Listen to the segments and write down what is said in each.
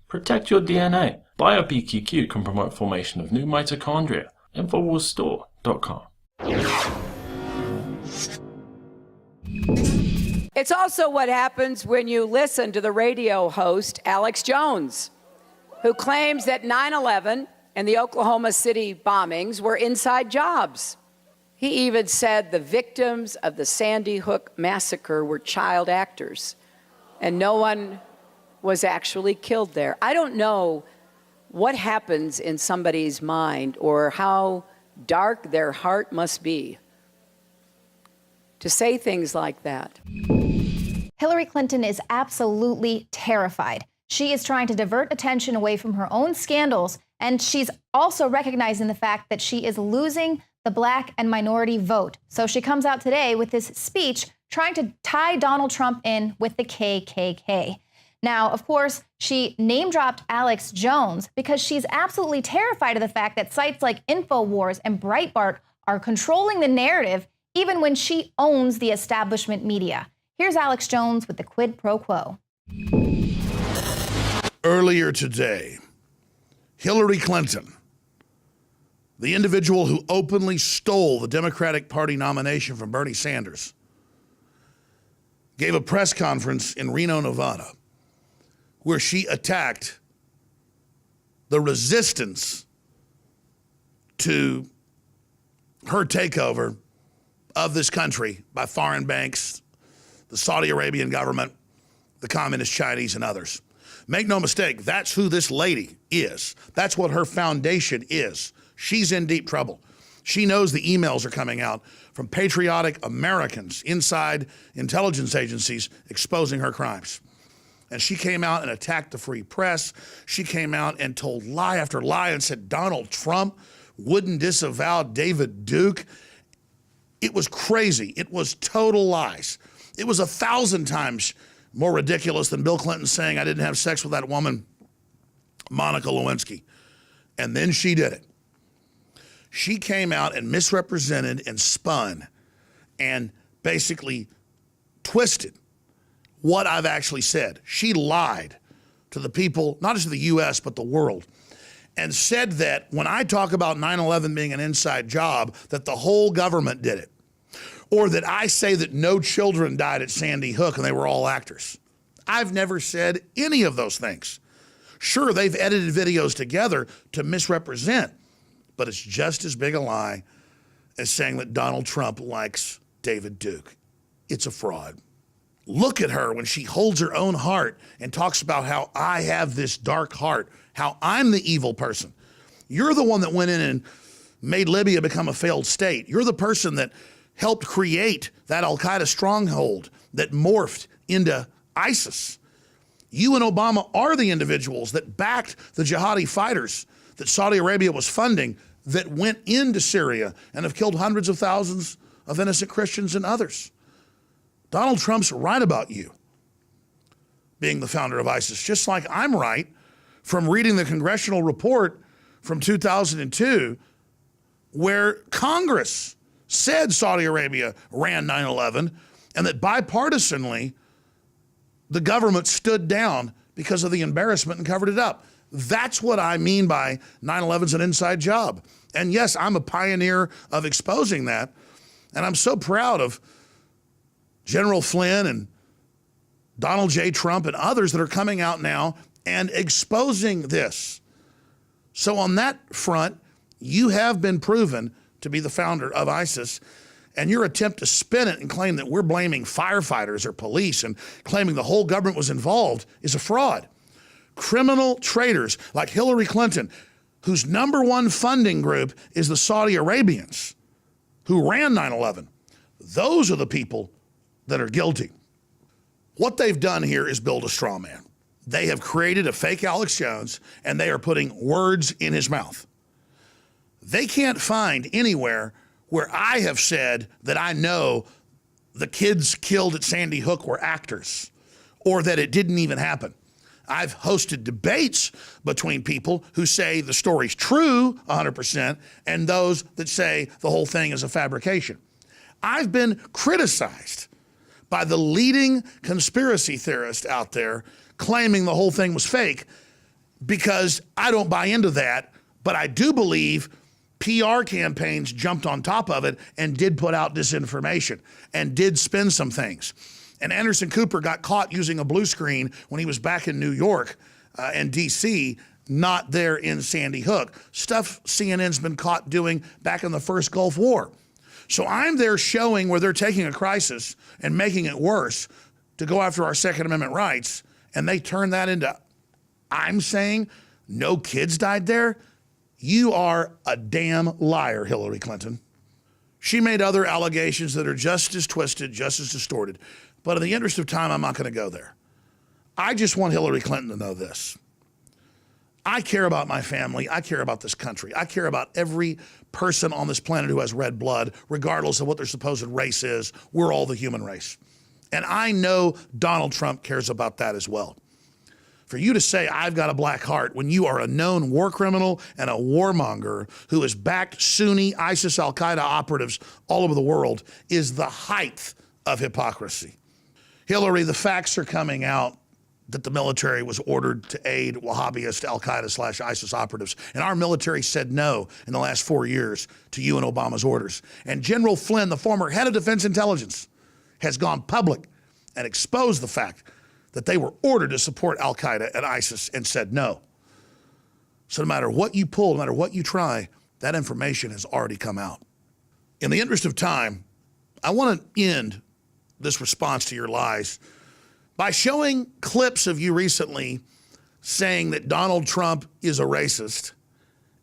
Protect your DNA. BioPQQ can promote formation of new mitochondria. Infowarsstore.com. It's also what happens when you listen to the radio host, Alex Jones, who claims that 9/11 and the Oklahoma City bombings were inside jobs. He even said the victims of the Sandy Hook massacre were child actors, and no one was actually killed there. I don't know what happens in somebody's mind or how dark their heart must be to say things like that. Hillary Clinton is absolutely terrified. She is trying to divert attention away from her own scandals, and she's also recognizing the fact that she is losing the black and minority vote. So she comes out today with this speech trying to tie Donald Trump in with the KKK. Now, of course, she name-dropped Alex Jones because she's absolutely terrified of the fact that sites like Infowars and Breitbart are controlling the narrative even when she owns the establishment media. Here's Alex Jones with the quid pro quo. Earlier today, Hillary Clinton, the individual who openly stole the Democratic Party nomination from Bernie Sanders, gave a press conference in Reno, Nevada, where she attacked the resistance to her takeover of this country by foreign banks, the Saudi Arabian government, the communist Chinese, and others. Make no mistake, that's who this lady is. That's what her foundation is. She's in deep trouble. She knows the emails are coming out from patriotic Americans inside intelligence agencies exposing her crimes. And she came out and attacked the free press. She came out and told lie after lie and said Donald Trump wouldn't disavow David Duke. It was crazy. It was total lies. It was 1,000 times more ridiculous than Bill Clinton saying I didn't have sex with that woman, Monica Lewinsky. And then she did it. She came out and misrepresented and spun and basically twisted what I've actually said. She lied to the people, not just the U.S., but the world, and said that when I talk about 9/11 being an inside job, that the whole government did it, or that I say that no children died at Sandy Hook and they were all actors. I've never said any of those things. Sure, they've edited videos together to misrepresent, but it's just as big a lie as saying that Donald Trump likes David Duke. It's a fraud. Look at her when she holds her own heart and talks about how I have this dark heart, how I'm the evil person. You're the one that went in and made Libya become a failed state. You're the person that helped create that Al-Qaeda stronghold that morphed into ISIS. You and Obama are the individuals that backed the jihadi fighters that Saudi Arabia was funding that went into Syria and have killed hundreds of thousands of innocent Christians and others. Donald Trump's right about you being the founder of ISIS, just like I'm right from reading the congressional report from 2002 where Congress said Saudi Arabia ran 9/11 and that bipartisanly the government stood down because of the embarrassment and covered it up. That's what I mean by 9/11's an inside job. And yes, I'm a pioneer of exposing that. And I'm so proud of General Flynn and Donald J. Trump and others that are coming out now and exposing this. So on that front, you have been proven to be the founder of ISIS, and your attempt to spin it and claim that we're blaming firefighters or police and claiming the whole government was involved is a fraud. Criminal traitors like Hillary Clinton, whose #1 funding group is the Saudi Arabians who ran 9/11. Those are the people that are guilty. What they've done here is build a straw man. They have created a fake Alex Jones, and they are putting words in his mouth. They can't find anywhere where I have said that I know the kids killed at Sandy Hook were actors or that it didn't even happen. I've hosted debates between people who say the story's true 100% and those that say the whole thing is a fabrication. I've been criticized by the leading conspiracy theorist out there claiming the whole thing was fake. because I don't buy into that, but I do believe PR campaigns jumped on top of it and did put out disinformation and did spin some things. And Anderson Cooper got caught using a blue screen when he was back in New York and DC, not there in Sandy Hook. Stuff CNN's been caught doing back in the first Gulf War. So I'm there showing where they're taking a crisis and making it worse to go after our Second Amendment rights, and they turn that into, I'm saying no kids died there? You are a damn liar, Hillary Clinton. She made other allegations that are just as twisted, just as distorted. But in the interest of time, I'm not going to go there. I just want Hillary Clinton to know this. I care about my family. I care about this country. I care about every person on this planet who has red blood, regardless of what their supposed race is. We're all the human race. And I know Donald Trump cares about that as well. For you to say I've got a black heart when you are a known war criminal and a warmonger who has backed Sunni ISIS Al-Qaeda operatives all over the world is the height of hypocrisy. Hillary, the facts are coming out that the military was ordered to aid Wahhabist Al-Qaeda/ISIS operatives. And our military said no in the last 4 years to you and Obama's orders. And General Flynn, the former head of Defense Intelligence, has gone public and exposed the fact that they were ordered to support Al-Qaeda and ISIS and said no. So no matter what you pull, no matter what you try, that information has already come out. In the interest of time, I want to end this response to your lies by showing clips of you recently saying that Donald Trump is a racist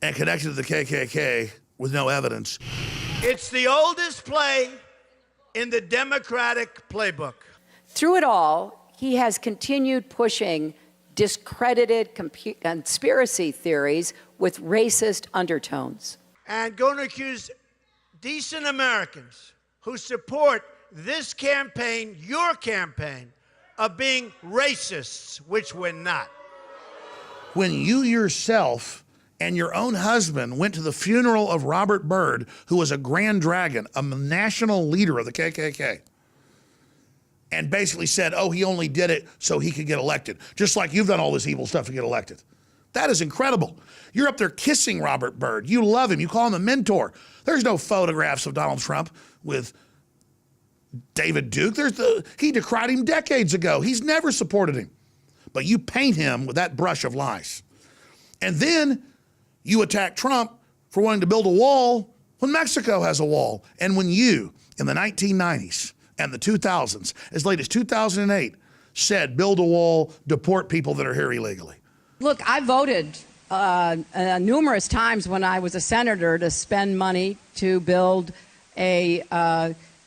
and connected to the KKK with no evidence. It's the oldest play in the Democratic playbook. Through it all, he has continued pushing discredited conspiracy theories with racist undertones. And going to accuse decent Americans who support this campaign, your campaign, of being racists, which we're not. When you yourself and your own husband went to the funeral of Robert Byrd, who was a Grand Dragon, a national leader of the KKK, and basically said, oh, he only did it so he could get elected, just like you've done all this evil stuff to get elected. That is incredible. You're up there kissing Robert Byrd. You love him. You call him a mentor. There's no photographs of Donald Trump with David Duke. He decried him decades ago. He's never supported him. But you paint him with that brush of lies. And then you attack Trump for wanting to build a wall when Mexico has a wall. And when you, in the 1990s and the 2000s, as late as 2008, said build a wall, deport people that are here illegally. Look, I voted numerous times when I was a senator to spend money to build a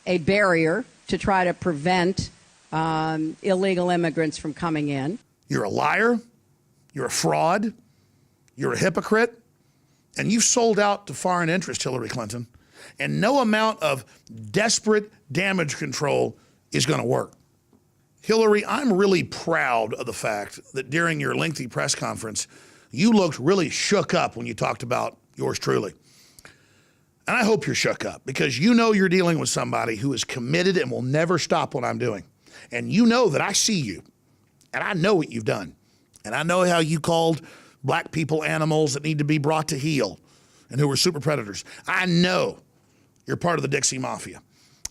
barrier to try to prevent illegal immigrants from coming in. You're a liar. You're a fraud. You're a hypocrite. And you've sold out to foreign interest, Hillary Clinton. And no amount of desperate damage control is going to work. Hillary, I'm really proud of the fact that during your lengthy press conference, you looked really shook up when you talked about yours truly. And I hope you're shook up because you know you're dealing with somebody who is committed and will never stop what I'm doing. And you know that I see you and I know what you've done. And I know how you called black people animals that need to be brought to heel and who were super predators. I know you're part of the Dixie Mafia.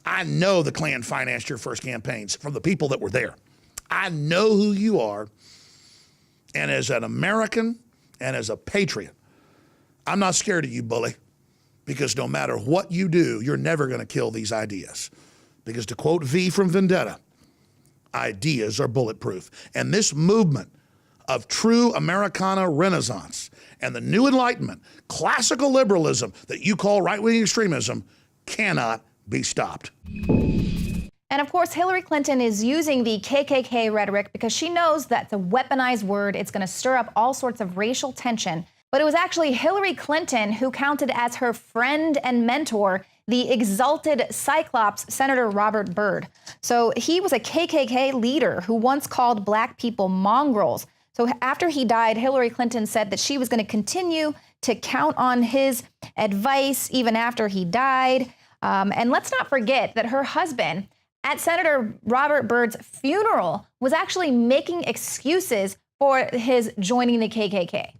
I know the Klan financed your first campaigns from the people that were there. I know who you are. And as an American and as a patriot, I'm not scared of you, bully, because no matter what you do, you're never going to kill these ideas. Because to quote V from Vendetta, ideas are bulletproof. And this movement of true Americana Renaissance and the new Enlightenment, classical liberalism that you call right-wing extremism, cannot be stopped. And of course, Hillary Clinton is using the KKK rhetoric because she knows that's a weaponized word. It's going to stir up all sorts of racial tension. But it was actually Hillary Clinton who counted as her friend and mentor the exalted Cyclops Senator Robert Byrd. So he was a KKK leader who once called black people mongrels. So after he died, Hillary Clinton said that she was going to continue to count on his advice even after he died. And let's not forget that her husband at Senator Robert Byrd's funeral was actually making excuses for his joining the KKK.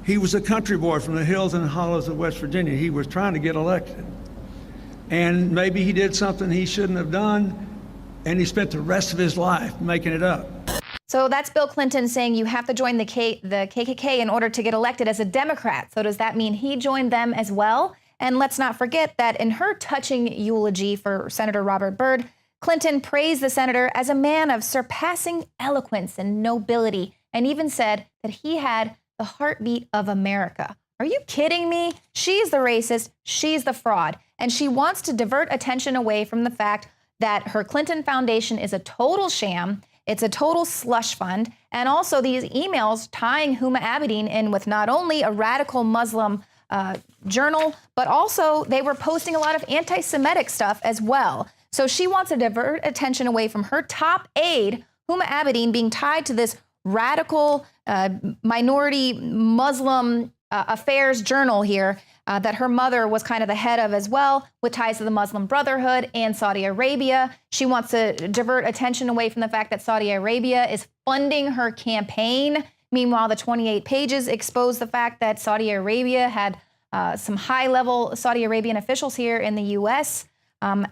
He was a country boy from the hills and hollows of West Virginia. He was trying to get elected. And maybe he did something he shouldn't have done, and he spent the rest of his life making it up. So that's Bill Clinton saying you have to join the KKK in order to get elected as a Democrat. So does that mean he joined them as well? And let's not forget that in her touching eulogy for Senator Robert Byrd, Clinton praised the senator as a man of surpassing eloquence and nobility, and even said that he had the heartbeat of America. Are you kidding me? She's the racist, she's the fraud, and she wants to divert attention away from the fact that her Clinton Foundation is a total sham. It's a total slush fund. And also these emails tying Huma Abedin in with not only a radical Muslim journal, but also they were posting a lot of anti-Semitic stuff as well. So she wants to divert attention away from her top aide, Huma Abedin, being tied to this radical minority Muslim affairs journal here that her mother was kind of the head of as well, with ties to the Muslim Brotherhood and Saudi Arabia. She wants to divert attention away from the fact that Saudi Arabia is funding her campaign. Meanwhile, the 28 pages expose the fact that Saudi Arabia had some high-level Saudi Arabian officials here in the U.S.,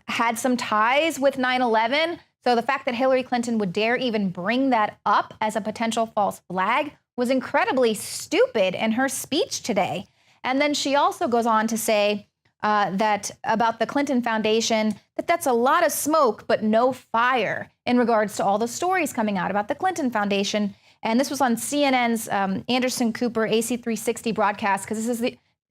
had some ties with 9/11. So the fact that Hillary Clinton would dare even bring that up as a potential false flag was incredibly stupid in her speech today. And then she also goes on to say that about the Clinton Foundation, that's a lot of smoke, but no fire in regards to all the stories coming out about the Clinton Foundation. And this was on CNN's Anderson Cooper AC360 broadcast, because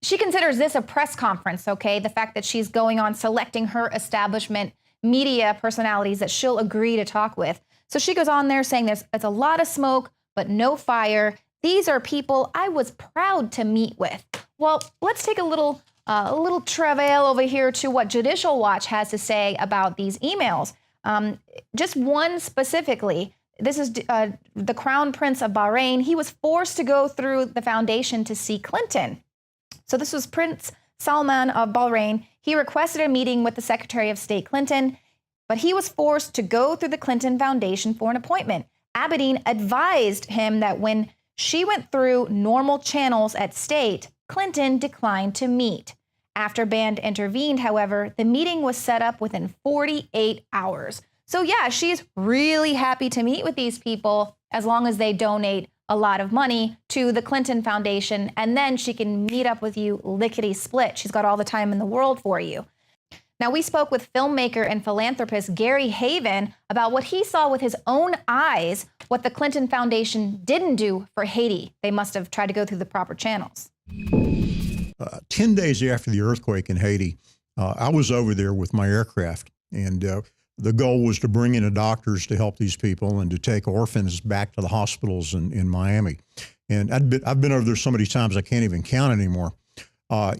she considers this a press conference, okay? The fact that she's going on selecting her establishment media personalities that she'll agree to talk with. So she goes on there saying there's a lot of smoke, but no fire. These are people I was proud to meet with. Well, let's take a little travail over here to what Judicial Watch has to say about these emails. Just one specifically. This is the Crown Prince of Bahrain. He was forced to go through the foundation to see Clinton. So this was Prince Salman of Bahrain. He requested a meeting with the Secretary of State Clinton, but he was forced to go through the Clinton Foundation for an appointment. Abedin advised him that when she went through normal channels at state, Clinton declined to meet. After Band intervened, however, the meeting was set up within 48 hours. So yeah, she's really happy to meet with these people as long as they donate a lot of money to the Clinton Foundation, and then she can meet up with you lickety-split. She's got all the time in the world for you. Now, we spoke with filmmaker and philanthropist Gary Haven about what he saw with his own eyes, what the Clinton Foundation didn't do for Haiti. They must have tried to go through the proper channels. 10 days after the earthquake in Haiti, I was over there with my aircraft, and the goal was to bring in doctors to help these people and to take orphans back to the hospitals in Miami. And I've been over there so many times I can't even count anymore.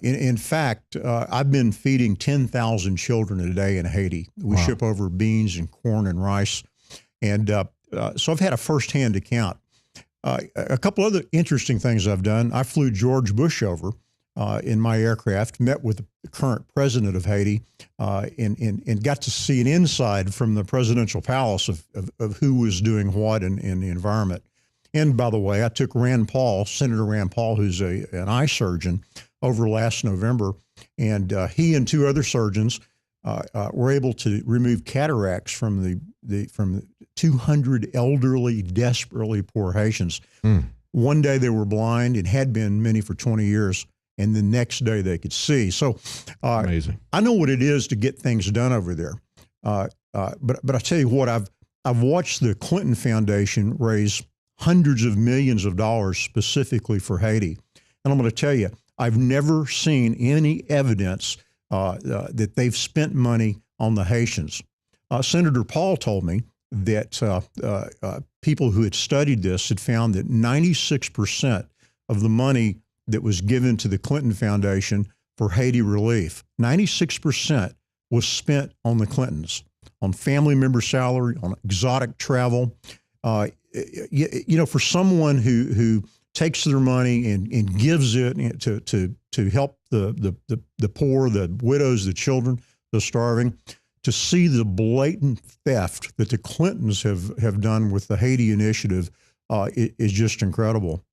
In fact, I've been feeding 10,000 children a day in Haiti. We ship over beans and corn and rice. And so I've had a firsthand account. A couple other interesting things I've done. I flew George Bush over in my aircraft, met with the current president of Haiti, and got to see an inside from the presidential palace of who was doing what in the environment. And by the way, I took Senator Rand Paul, who's an eye surgeon, over last November, and he and two other surgeons were able to remove cataracts from from 200 elderly, desperately poor Haitians. One day they were blind and had been many for 20 years. And the next day they could see. So amazing. I know what it is to get things done over there. But I tell you what, I've watched the Clinton Foundation raise hundreds of millions of dollars specifically for Haiti. And I'm going to tell you, I've never seen any evidence that they've spent money on the Haitians. Senator Paul told me that people who had studied this had found that 96% of the money that was given to the Clinton Foundation for Haiti relief, 96% was spent on the Clintons, on family member salary, on exotic travel. You know, for someone who takes their money and gives it to help the poor, the widows, the children, the starving, to see the blatant theft that the Clintons have done with the Haiti initiative is just incredible.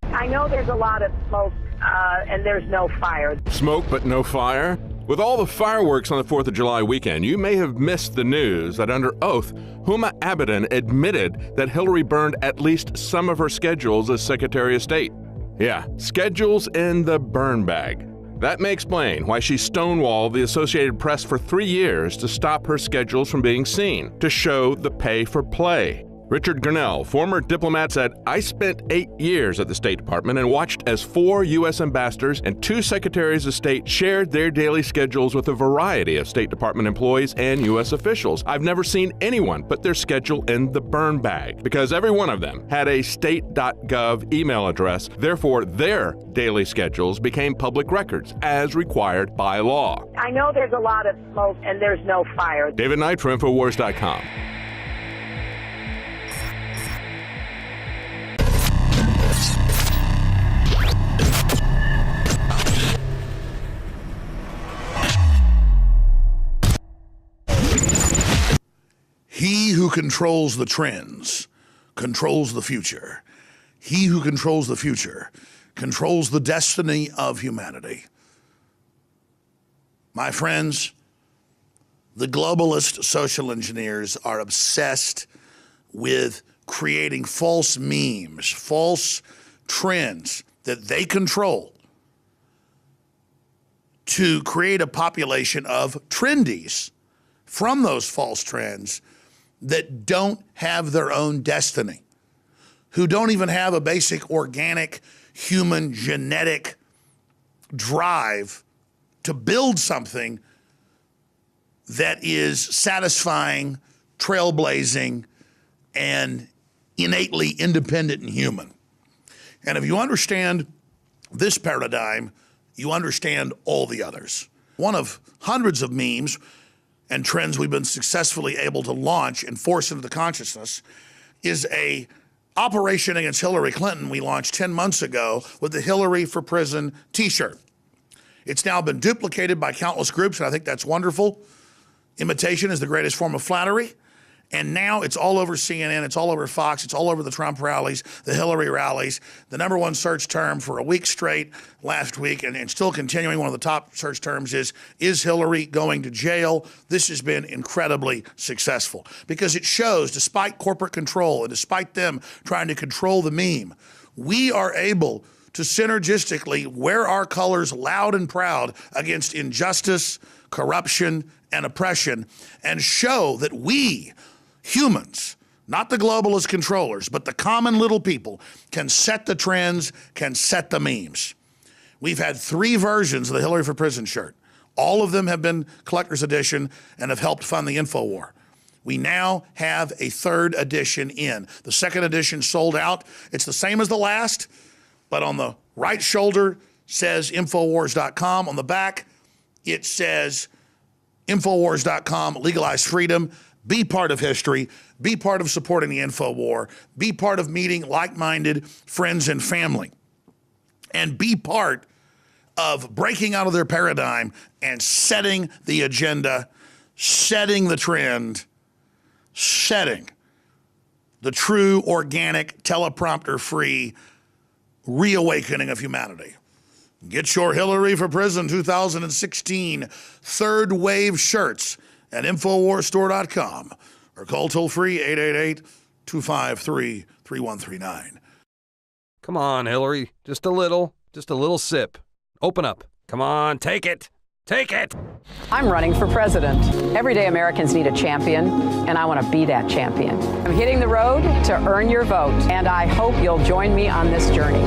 I know there's a lot of smoke and there's no fire. Smoke but no fire? With all the fireworks on the 4th of July weekend, you may have missed the news that under oath, Huma Abedin admitted that Hillary burned at least some of her schedules as Secretary of State. Yeah, schedules in the burn bag. That may explain why she stonewalled the Associated Press for 3 years to stop her schedules from being seen, to show the pay for play. Richard Grinnell, former diplomat, said, "I spent 8 years at the State Department and watched as 4 U.S. ambassadors and 2 secretaries of state shared their daily schedules with a variety of State Department employees and U.S. officials. I've never seen anyone put their schedule in the burn bag because every one of them had a state.gov email address. Therefore, their daily schedules became public records as required by law." I know there's a lot of smoke and there's no fire. David Knight for Infowars.com. He who controls the trends controls the future. He who controls the future controls the destiny of humanity. My friends, the globalist social engineers are obsessed with creating false memes, false trends that they control to create a population of trendies from those false trends that don't have their own destiny, who don't even have a basic organic human genetic drive to build something that is satisfying, trailblazing, and innately independent and human. And if you understand this paradigm, you understand all the others. One of hundreds of memes and trends we've been successfully able to launch and force into the consciousness is a operation against Hillary Clinton we launched 10 months ago with the Hillary for Prison t-shirt. It's now been duplicated by countless groups, and I think that's wonderful. Imitation is the greatest form of flattery. And now it's all over CNN, it's all over Fox, it's all over the Trump rallies, the Hillary rallies, the #1 search term for a week straight last week, and still continuing. One of the top search terms is Hillary going to jail? This has been incredibly successful because it shows, despite corporate control and despite them trying to control the meme, we are able to synergistically wear our colors loud and proud against injustice, corruption, and oppression, and show that we, humans, not the globalist controllers, but the common little people, can set the trends, can set the memes. We've had 3 versions of the Hillary for Prison shirt. All of them have been collector's edition and have helped fund the Infowar. We now have a 3rd edition in. The 2nd edition sold out. It's the same as the last, but on the right shoulder says Infowars.com. On the back, it says Infowars.com, legalize freedom. Be part of history, be part of supporting the Infowar, be part of meeting like-minded friends and family, and be part of breaking out of their paradigm and setting the agenda, setting the trend, setting the true, organic, teleprompter-free reawakening of humanity. Get your Hillary for Prison 2016 third wave shirts at InfoWarsStore.com or call toll-free 888-253-3139. Come on, Hillary. Just a little sip. Open up. Come on, take it. Take it. I'm running for president. Everyday Americans need a champion, and I want to be that champion. I'm hitting the road to earn your vote, and I hope you'll join me on this journey.